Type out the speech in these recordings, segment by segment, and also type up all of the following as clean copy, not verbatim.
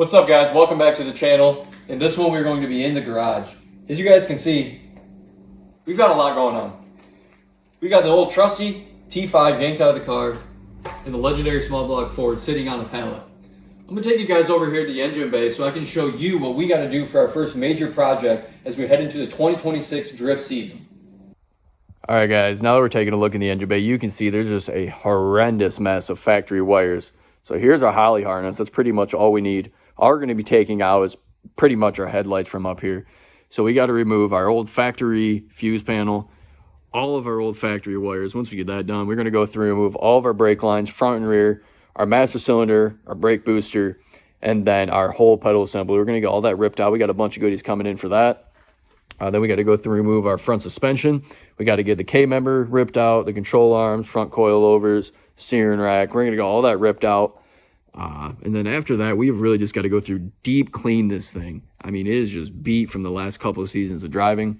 What's up, guys? Welcome back to the channel. In this one, we're going to be in the garage. As you guys can see, we've got a lot going on. We got the old trusty T5 yanked out of the car and the legendary small block Ford sitting on a pallet. I'm going to take you guys over here to the engine bay so I can show you what we got to do for our first major project as we head into the 2026 drift season. All right, guys, now that we're taking a look in the engine bay, you can see there's just a horrendous mess of factory wires. So here's our Holly harness. That's pretty much all we need. All we're going to be taking out is pretty much our headlights from up here. So we got to remove our old factory fuse panel, all of our old factory wires. Once we get that done, we're going to go through and remove all of our brake lines, front and rear, our master cylinder, our brake booster, and then our whole pedal assembly. We're going to get all that ripped out. We got a bunch of goodies coming in for that. Then we got to go through and remove our front suspension. We got to get the K-member ripped out, the control arms, front coilovers, steering rack. We're going to get all that ripped out. And then after that, we've really just got to go through deep clean this thing. I mean, it is just beat from the last couple of seasons of driving.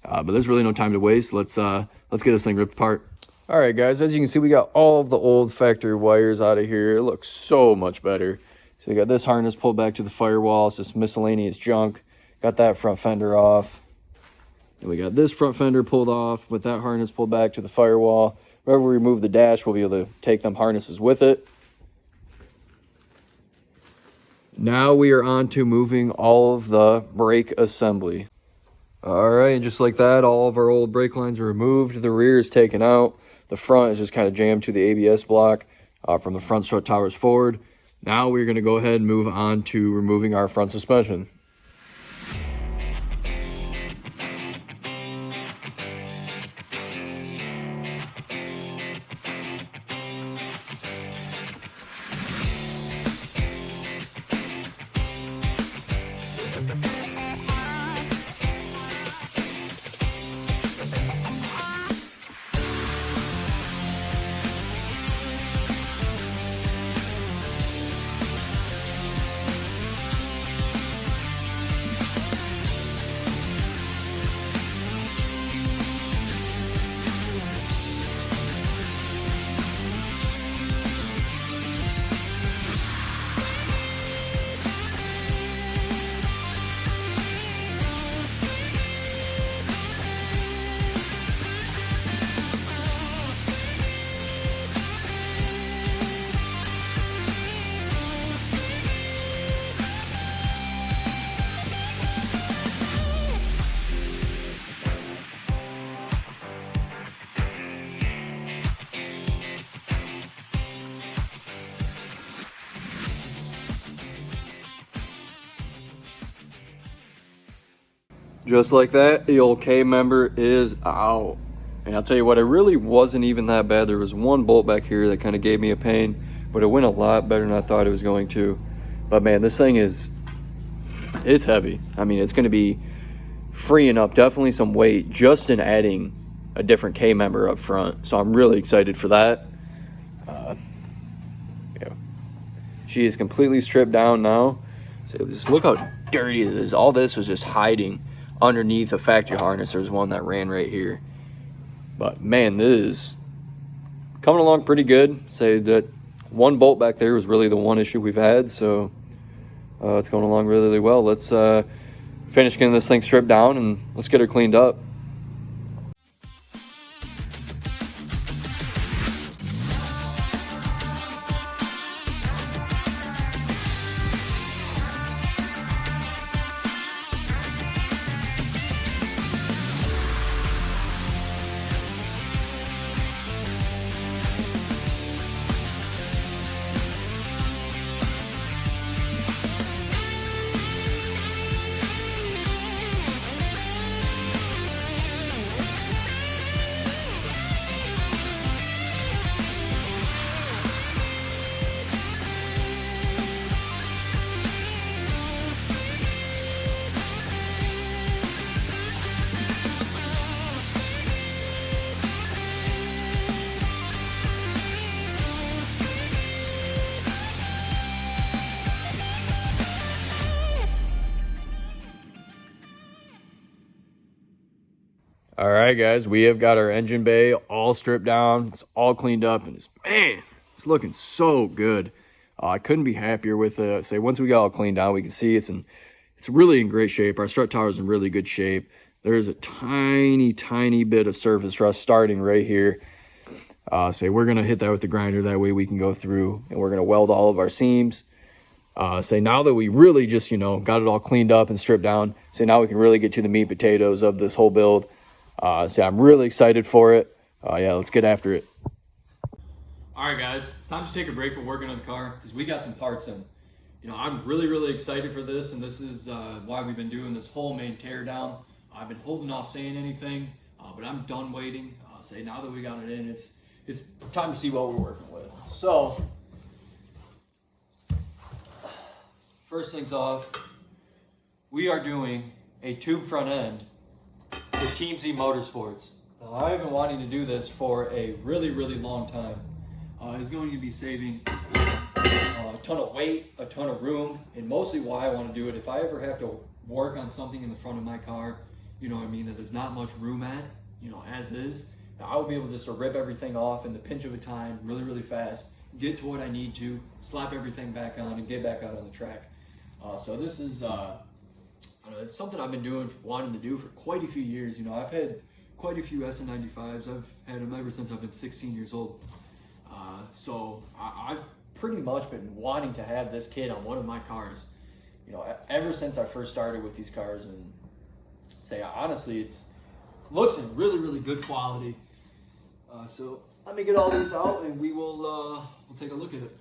But there's really no time to waste. Let's get this thing ripped apart. All right, guys, as you can see, we got all of the old factory wires out of here. It looks so much better. So we got this harness pulled back to the firewall. It's just miscellaneous junk. Got that front fender off. And we got this front fender pulled off with that harness pulled back to the firewall. Whenever we remove the dash, we'll be able to take them harnesses with it. Now we are on to moving all of the brake assembly. All right, and just like that, all of our old brake lines are removed. The rear is taken out. The front is just kind of jammed to the ABS block from the front strut towers forward. Now we're going to go ahead and move on to removing our front suspension. Just like that, the old K-member is out. And I'll tell you what, it really wasn't even that bad. There was one bolt back here that kind of gave me a pain, but it went a lot better than I thought it was going to. But man, this thing it's heavy. I mean, it's going to be freeing up definitely some weight just in adding a different K-member up front. So I'm really excited for that. Yeah. She is completely stripped down now. So just look how dirty it is. All this was just hiding underneath a factory harness. There's one that ran right here. But man, this is coming along pretty good. Say that one bolt back there was really the one issue we've had. So it's going along really, really well. Let's finish getting this thing stripped down and let's get her cleaned up. All right, guys, we have got our engine bay all stripped down. It's all cleaned up, and man, it's looking so good. I couldn't be happier with it. Say once we got all cleaned out, we can see it's really in great shape. Our strut tower is in really good shape. There's a tiny bit of surface rust starting right here. Say we're gonna hit that with the grinder. That way we can go through and we're gonna weld all of our seams. Say now that we really just, got it all cleaned up and stripped down, say now we can really get to the meat and potatoes of this whole build. Say I'm really excited for it. Yeah, let's get after it. All right, guys, it's time to take a break from working on the car because we got some parts in. I'm really excited for this, and this is why we've been doing this whole main teardown. I've been holding off saying anything, but I'm done waiting. Say now that we got it in, it's time to see what we're working with. So, first things off, we are doing a tube front end with Team Z Motorsports. Now, I have been wanting to do this for a really long time. It's going to be saving a ton of weight, a ton of room, and mostly why I want to do it. If I ever have to work on something in the front of my car, that there's not much room at, as is, I will be able just to rip everything off in the pinch of a time, really fast, get to what I need to, slap everything back on, and get back out on the track. So this is it's something I've been wanting to do for quite a few years. I've had quite a few SN95s. I've had them ever since I've been 16 years old. So I've pretty much been wanting to have this kit on one of my cars, ever since I first started with these cars. And say honestly, it looks in really good quality. So let me get all these out and we'll take a look at it.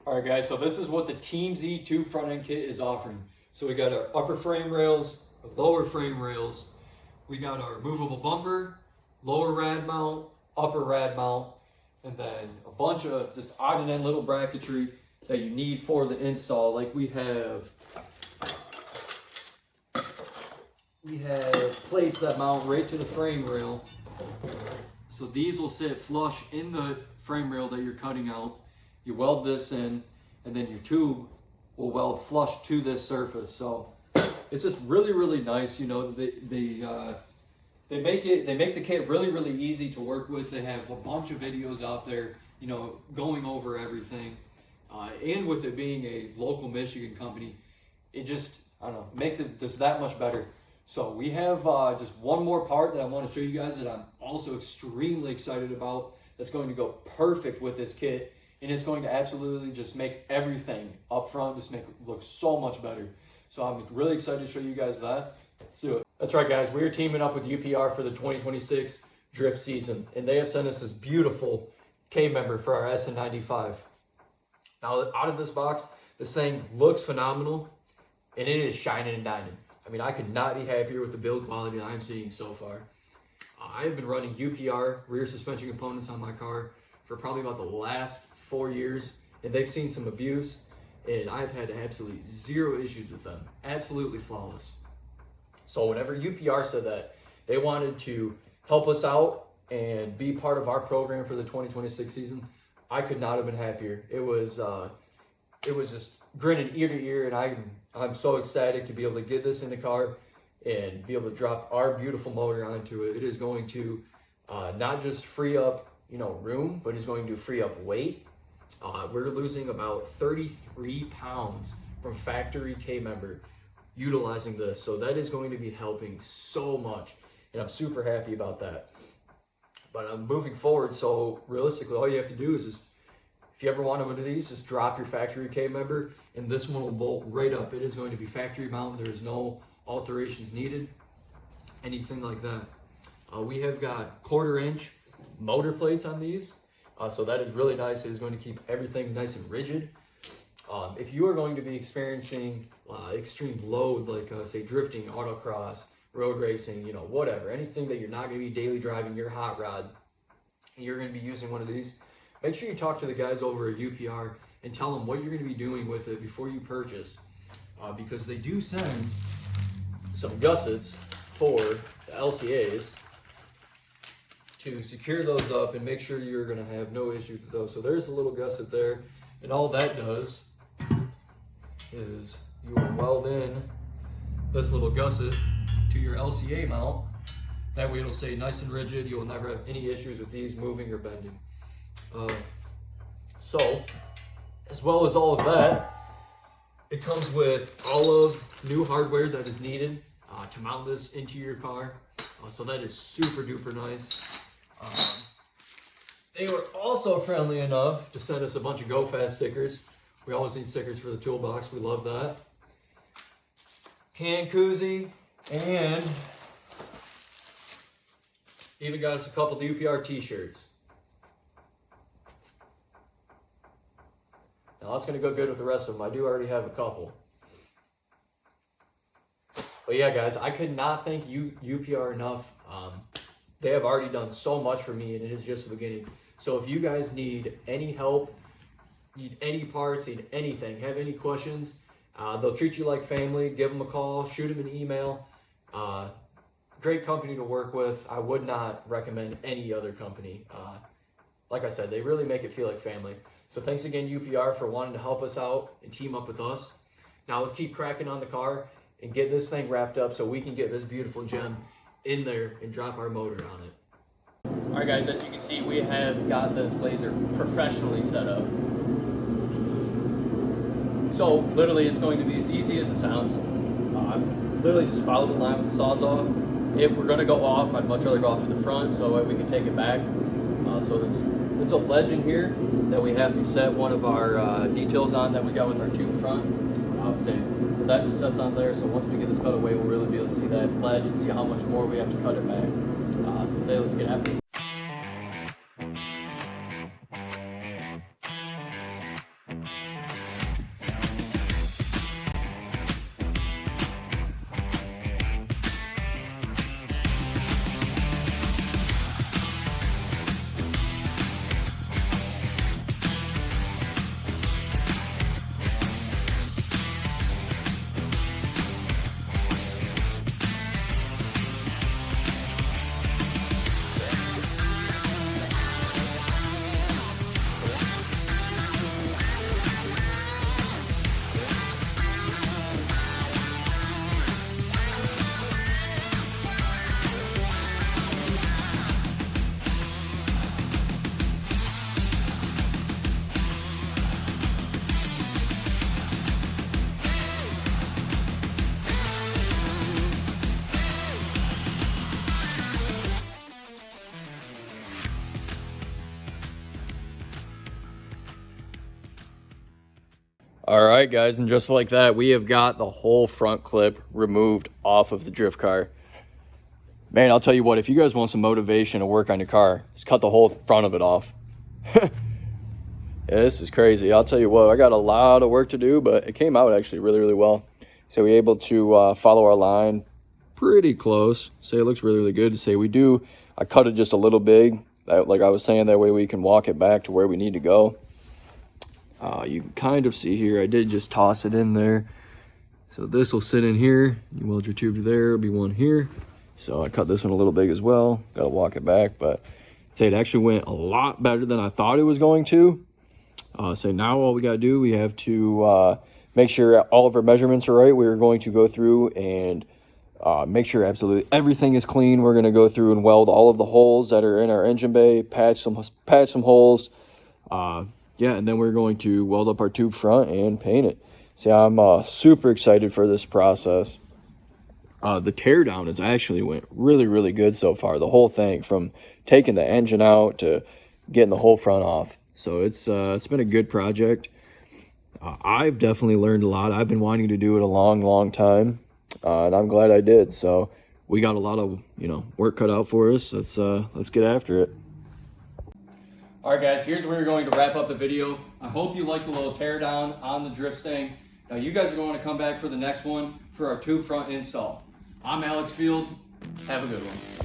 All right, guys, so this is what the Team Z tube front end kit is offering. So we got our upper frame rails, our lower frame rails. We got our movable bumper, lower rad mount, upper rad mount, and then a bunch of just odd and end little bracketry that you need for the install. Like we have plates that mount right to the frame rail. So these will sit flush in the frame rail that you're cutting out. You weld this in, and then your tube will weld flush to this surface. So it's just really nice. They make the kit really easy to work with. They have a bunch of videos out there, going over everything. And with it being a local Michigan company, it just, makes it just that much better. So we have just one more part that I want to show you guys that I'm also extremely excited about. That's going to go perfect with this kit. And it's going to absolutely just make everything up front just make it look so much better. So I'm really excited to show you guys that. Let's do it. That's right, guys. We are teaming up with UPR for the 2026 drift season, and they have sent us this beautiful K member for our SN95. Now, out of this box, this thing looks phenomenal, and it is shining and dining. I could not be happier with the build quality that I'm seeing so far. I've been running UPR rear suspension components on my car for probably about the last 4 years, and they've seen some abuse, and I've had absolutely zero issues with them. Absolutely flawless. So whenever UPR said that they wanted to help us out and be part of our program for the 2026 season, I could not have been happier. It was just grinning ear to ear, and I'm so ecstatic to be able to get this in the car and be able to drop our beautiful motor onto it. It is going to not just free up room, but it's going to free up weight. We're losing about 33 pounds from factory K member utilizing this, so that is going to be helping so much, and I'm super happy about that. But I'm moving forward, so realistically all you have to do is just, if you ever want one of these, just drop your factory K member and this one will bolt right up. It is going to be factory mounted. There is no alterations needed, anything like that. We have got 1/4 inch motor plates on these, so that is really nice. It is going to keep everything nice and rigid. If you are going to be experiencing extreme load, like say drifting, autocross, road racing, whatever, anything that you're not going to be daily driving your hot rod, and you're going to be using one of these, make sure you talk to the guys over at UPR and tell them what you're going to be doing with it before you purchase, because they do send some gussets for the LCAs to secure those up and make sure you're going to have no issues with those. So there's a little gusset there, and all that does is you will weld in this little gusset to your LCA mount. That way it'll stay nice and rigid. You will never have any issues with these moving or bending. So As well as all of that, it comes with all of new hardware that is needed to mount this into your car. So that is super duper nice. They were also friendly enough to send us a bunch of Go Fast stickers. We always need stickers for the toolbox. We love that. Can koozie, and even got us a couple of the UPR t-shirts. Now that's going to go good with the rest of them. I do already have a couple. But yeah, guys, I could not thank UPR enough. They have already done so much for me, and it is just the beginning. So if you guys need any help, need any parts, need anything, have any questions, they'll treat you like family. Give them a call, shoot them an email. Great company to work with. I would not recommend any other company. Like I said, they really make it feel like family. So thanks again, UPR, for wanting to help us out and team up with us. Now let's keep cracking on the car and get this thing wrapped up so we can get this beautiful gem in there and drop our motor on it. All right, guys, as you can see, we have got this laser professionally set up. So literally it's going to be as easy as it sounds. Literally just follow the line with the Sawzall. If we're gonna go off, I'd much rather go off to the front so that we can take it back. So there's a ledge in here that we have to set one of our details on that we got with our tube front. But that just sets on there, so once we get this cut away, we'll really be able to see that ledge and see how much more we have to cut it back. Let's get after it. All right, guys, and just like that, we have got the whole front clip removed off of the drift car. Man, I'll tell you what, if you guys want some motivation to work on your car, just cut the whole front of it off. Yeah, this is crazy. I'll tell you what, I got a lot of work to do, but it came out actually really, really well. So we're able to follow our line pretty close. Say it looks really, really good. Say I cut it just a little big, like I was saying, that way we can walk it back to where we need to go. You can kind of see here, I did just toss it in there. So this will sit in here. You weld your tube to there, it'll be one here. So I cut this one a little big as well. Got to walk it back, but I'd say it actually went a lot better than I thought it was going to. So now all we got to do, we have to make sure all of our measurements are right. We're going to go through and make sure absolutely everything is clean. We're going to go through and weld all of the holes that are in our engine bay, patch some holes. Yeah, and then we're going to weld up our tube front and paint it. See, I'm super excited for this process. The teardown has actually went really, really good so far. The whole thing, from taking the engine out to getting the whole front off. So it's been a good project. I've definitely learned a lot. I've been wanting to do it a long, long time, and I'm glad I did. So we got a lot of work cut out for us. Let's get after it. All right, guys, here's where we're going to wrap up the video. I hope you liked the little teardown on the drift stang. Now, you guys are going to come back for the next one for our tube front install. I'm Alex Field. Have a good one.